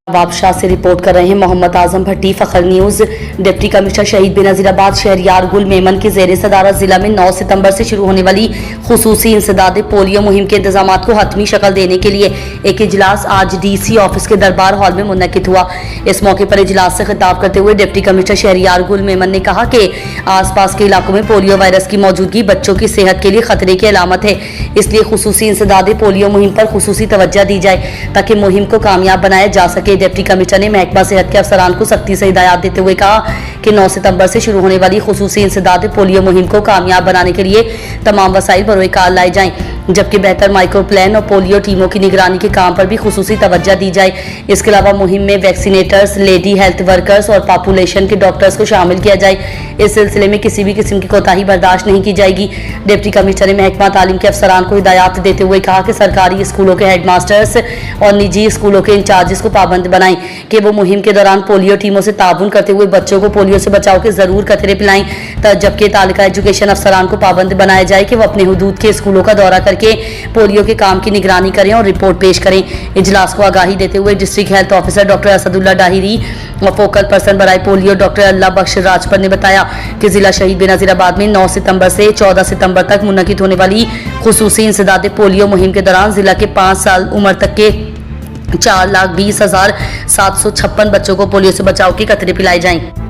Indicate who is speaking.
Speaker 1: बादशाह से रिपोर्ट कर रहे हैं मोहम्मद आजम भट्टी, फखर न्यूज। डिप्टी कमिश्नर शहीद बेनजीराबाद शहरियार गुल मेमन के जेर सदारत जिला में 9 सितंबर से शुरू होने वाली खुसूसी इंसदादे पोलियो मुहिम के इंतजाम को हतमी शक्ल देने के लिए एक इजलास आज DC ऑफिस के दरबार हॉल में मुनक्किद हुआ। इस मौके पर इजलास से खिताब करते हुए डिप्टी कमिश्नर शहरियार गुल मेमन ने कहा कि आसपास के इलाकों में पोलियो वायरस की मौजूदगी बच्चों की सेहत के लिए खतरे की अलामत है, इसलिए खुसूसी इंसदादे पोलियो मुहिम पर खुसूसी तवज्जो दी जाए ताकि मुहिम को कामयाब बनाया जा सके। डिप्टी कमिश्नर ने महकमा सेहत के अफसरान को सख्ती से हिदायत देते हुए कहा कि 9 सितंबर से शुरू होने वाली खुसूसी इंसदादे पोलियो मुहिम को कामयाब बनाने के लिए तमाम वसाइल बरोकार लाए जाएं, जबकि बेहतर माइक्रो प्लान और पोलियो टीमों की निगरानी के काम पर भी खुसूसी तवज्जो दी जाए। इसके अलावा मुहिम में वैक्सीनेटर्स, लेडी हेल्थ वर्कर्स और पॉपुलेशन के डॉक्टर्स को शामिल किया जाए। इस सिलसिले में किसी भी किस्म की कोताही बर्दाश्त नहीं की जाएगी। डिप्टी कमिश्नर ने महकमा तालीम के अफसरान को हिदायत देते हुए कहा कि सरकारी स्कूलों के हेडमास्टर्स और निजी स्कूलों के इंचार्जेस को पाबंद बनाएं कि वो मुहिम के दौरान पोलियो टीमों से ताउन करते हुए बच्चों को पोलियो से बचाव के जरूर कतरे पिलाएं, जबकि तालिका एजुकेशन अफसरान को पाबंद बनाया जाए कि वो अपने हुदूद के स्कूलों का दौरा करके पोलियो के काम की निगरानी करें और रिपोर्ट पेश करें। इजलास को आगाही देते हुए district health officer doctor Asadullah Dahiri और फोकल पर्सन बराए पोलियो डॉक्टर अल्लाह बख्श राजपर ने बताया कि जिला शहीद बेनजीराबाद में 9 सितंबर से 14 सितंबर तक मुनक्किद होने वाली खुसूसी इंसदादे पोलियो मुहिम के दौरान जिला के 5 साल उम्र तक के 4,20,756 बच्चों को पोलियो से बचाव के कतरे पिलाए जाएं।